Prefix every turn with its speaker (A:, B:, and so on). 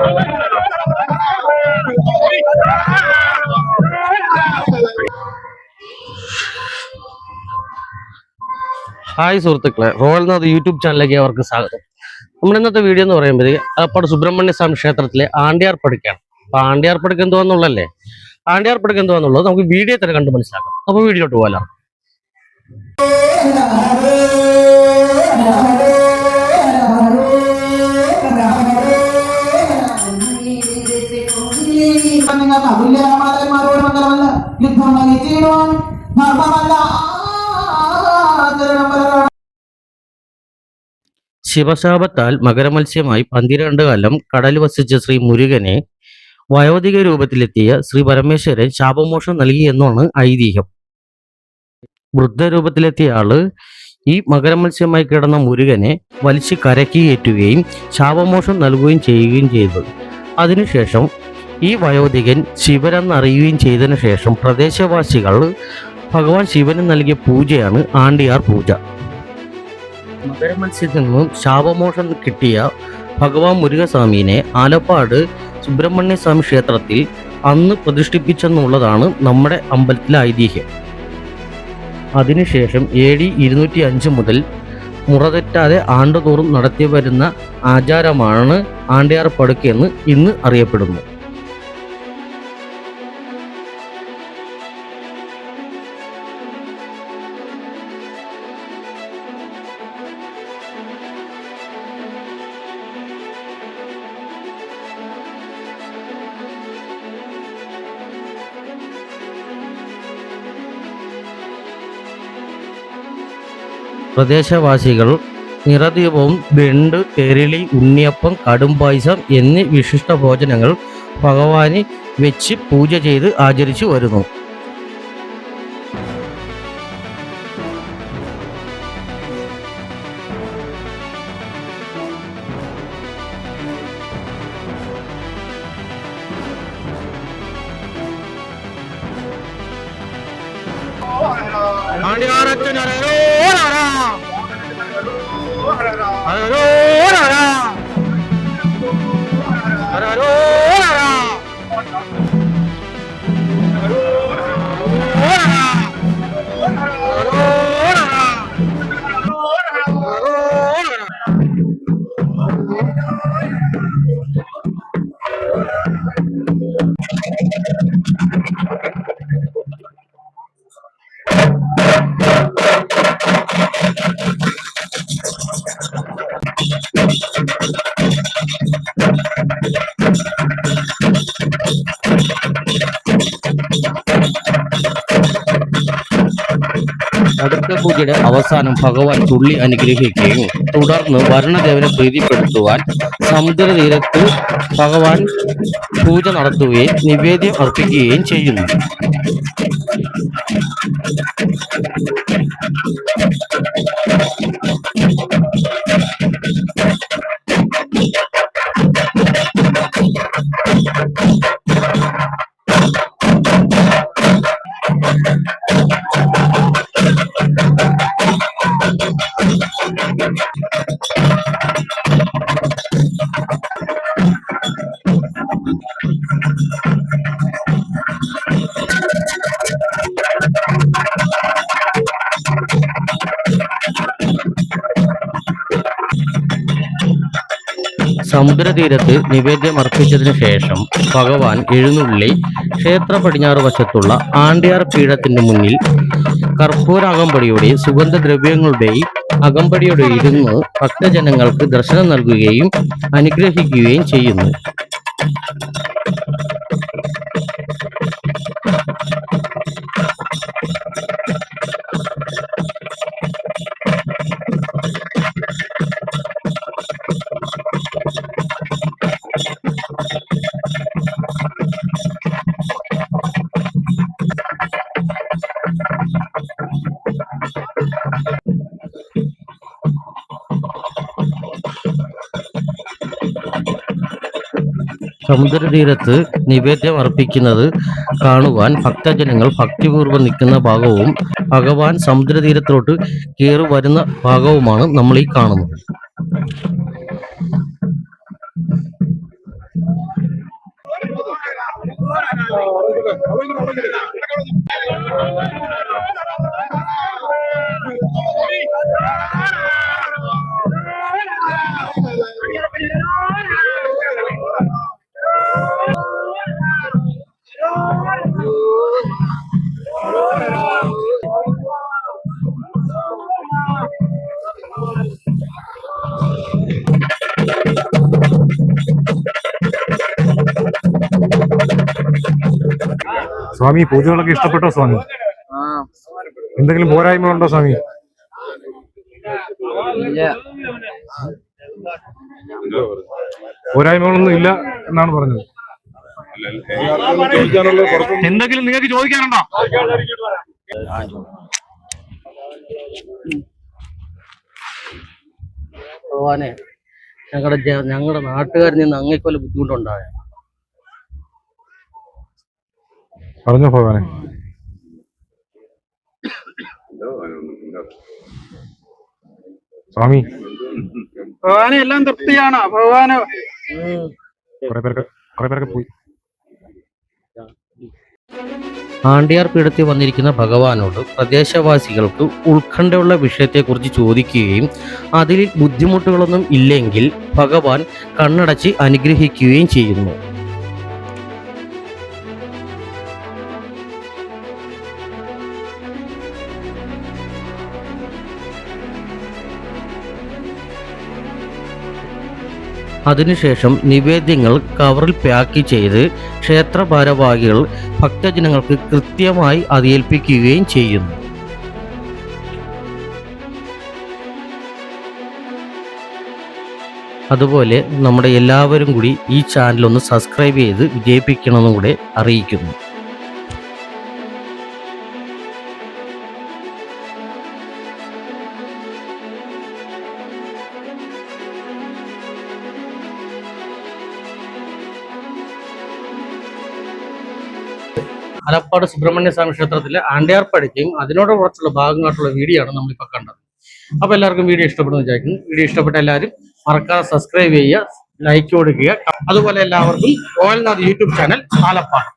A: Hi സുഹൃത്തുക്കളെ, royal Nath YouTube ചാനലിലേക്ക് അവർക്ക് സ്വാഗതം. നമ്മുടെ ഇന്നത്തെ വീഡിയോ എന്ന് പറയുമ്പോൾ അപ്പാട് സുബ്രഹ്മണ്യ സ്വാമി ക്ഷേത്രത്തിലെ ആണ്ടിയാർ പടുക്കാണ്. അപ്പൊ ആണ്ടിയാർ പടുക്ക് എന്തുവാന്നുള്ളല്ലേ, ആണ്ടിയാർ പടുക്ക് എന്തുവാന്നുള്ളത് നമുക്ക് വീഡിയോ തന്നെ കണ്ട് മനസ്സിലാക്കാം. അപ്പൊ വീഡിയോട്ട് പോകാം. ശിവശാപത്താൽ മകരമത്സ്യമായി 12 കാലം കടൽ വസിച്ച ശ്രീ മുരുകനെ വയോധിക രൂപത്തിലെത്തിയ ശ്രീ പരമേശ്വരൻ ശാപമോക്ഷം നൽകി എന്നാണ് ഐതിഹ്യം. വൃദ്ധരൂപത്തിലെത്തിയ ആള് ഈ മകരമത്സ്യമായി കിടന്ന മുരുകനെ വലിച്ചു കരയ്ക്ക് കയറ്റുകയും ശാപമോക്ഷം നൽകുകയും ചെയ്യുകയും ചെയ്തു. അതിനുശേഷം ഈ വയോധികൻ ശിവനെന്നറിയുകയും ചെയ്തതിനു ശേഷം പ്രദേശവാസികൾ ഭഗവാൻ ശിവന് നൽകിയ പൂജയാണ് ആണ്ടിയാർ പൂജ. മകരമത്സ്യത്തിൽ നിന്നും ശാപമോക്ഷം കിട്ടിയ ഭഗവാൻ മുരുകസ്വാമിനെ ആലപ്പാട് സുബ്രഹ്മണ്യ സ്വാമി ക്ഷേത്രത്തിൽ അന്ന് പ്രതിഷ്ഠിപ്പിച്ചെന്നുള്ളതാണ് നമ്മുടെ അമ്പലത്തിലെ ഐതിഹ്യം. അതിനുശേഷം AD 205 മുതൽ മുറതെറ്റാതെ ആണ്ടുതോറും നടത്തി വരുന്ന ആചാരമാണ് ആണ്ടിയാർ പടുക്ക് എന്ന് ഇന്ന് അറിയപ്പെടുന്നു. പ്രദേശവാസികൾ നിറദീപവും ബെണ്ട്, തെരളി, ഉണ്ണിയപ്പം, കടുംപായസം എന്നീ വിശിഷ്ട ഭോജനങ്ങൾ ഭഗവാന് വെച്ച് പൂജ ചെയ്ത് ആചരിച്ചു വരുന്നു. അടുത്ത പൂജയുടെ അവസാനം ഭഗവാൻ തുള്ളി അനുഗ്രഹിക്കുകയും തുടർന്ന് വരണദേവനെ പ്രീതിപ്പെടുത്തുവാൻ സമുദ്രതീരത്ത് ഭഗവാൻ പൂജ നടത്തുകയും നിവേദ്യം അർപ്പിക്കുകയും ചെയ്യുന്നു. സമുദ്രതീരത്ത് നിവേദ്യം അർപ്പിച്ചതിനു ശേഷം ഭഗവാൻ എഴുന്നള്ളി ക്ഷേത്ര പടിഞ്ഞാറ് വശത്തുള്ള ആണ്ടിയാർ പീഠത്തിന്റെ മുന്നിൽ കർപ്പൂര അകമ്പടിയുടെ സുഗന്ധദ്രവ്യങ്ങളുടെയും അകമ്പടിയുടെ ഇരുന്ന് ഭക്തജനങ്ങൾക്ക് ദർശനം നൽകുകയും അനുഗ്രഹിക്കുകയും ചെയ്യുന്നു. സമുദ്രതീരത്ത് നിവേദ്യം അർപ്പിക്കുന്നത് കാണുവാൻ ഭക്തജനങ്ങൾ ഭക്തിപൂർവ്വം നിൽക്കുന്ന ഭാഗവും ഭഗവാൻ സമുദ്രതീരത്തോട്ട് കയറി വരുന്ന ഭാഗവുമാണ് നമ്മൾ ഈ കാണുന്നത്.
B: സ്വാമി, പൂജകളൊക്കെ ഇഷ്ടപ്പെട്ടോ സ്വാമി? എന്തെങ്കിലും പോരായ്മ ഉണ്ടോ സ്വാമി? പോരായ്മകളൊന്നും ഇല്ല എന്നാണ് പറഞ്ഞത്. എന്തെങ്കിലും നിങ്ങൾക്ക് ചോദിക്കാനുണ്ടോ?
A: ഭഗവാനെ, ഞങ്ങളുടെ നാട്ടുകാരിൽ നിന്ന് അങ്ങേക്ക് വല്ല ബുദ്ധിമുട്ടുണ്ടായ?
B: പറഞ്ഞോ ഭഗവാനെ. സ്വാമി,
C: ഭഗവാനെ എല്ലാം തൃപ്തിയാണോ ഭഗവാന്?
B: കുറെ പേരൊക്കെ പോയി.
A: ആണ്ടിയാർ പീഠത്തിൽ വന്നിരിക്കുന്ന ഭഗവാനോട് പ്രദേശവാസികൾക്ക് ഉത്കണ്ഠയുള്ള വിഷയത്തെക്കുറിച്ച് ചോദിക്കുകയും അതിൽ ബുദ്ധിമുട്ടുകളൊന്നും ഇല്ലെങ്കിൽ ഭഗവാൻ കണ്ണടച്ച് അനുഗ്രഹിക്കുകയും ചെയ്യുന്നു. അതിനുശേഷം നിവേദ്യങ്ങൾ കവറിൽ പാക്ക് ചെയ്ത് ക്ഷേത്ര ഭാരവാഹികൾ ഭക്തജനങ്ങൾക്ക് കൃത്യമായി അത് ഏൽപ്പിക്കുകയും ചെയ്യുന്നു. അതുപോലെ നമ്മുടെ എല്ലാവരും കൂടി ഈ ചാനൽ ഒന്ന് സബ്സ്ക്രൈബ് ചെയ്ത് വിജയിപ്പിക്കണമെന്നും കൂടെ അറിയിക്കുന്നു. ആലപ്പാട് സുബ്രഹ്മണ്യ സ്വാമി ക്ഷേത്രത്തിലെ ആണ്ടിയാർ പടിക്കും അതിനോട് കുറച്ചുള്ള ഭാഗങ്ങളായിട്ടുള്ള വീഡിയോ ആണ് നമ്മളിപ്പോൾ കണ്ടത്. അപ്പോൾ എല്ലാവർക്കും വീഡിയോ ഇഷ്ടപ്പെടുന്നു വിചാരിക്കുന്നു. വീഡിയോ ഇഷ്ടപ്പെട്ട എല്ലാവരും മറക്കാതെ സബ്സ്ക്രൈബ് ചെയ്യുക, ലൈക്ക് കൊടുക്കുക. അതുപോലെ എല്ലാവർക്കും റോയൽനാഥ് യൂട്യൂബ് ചാനൽ ആലപ്പാട്.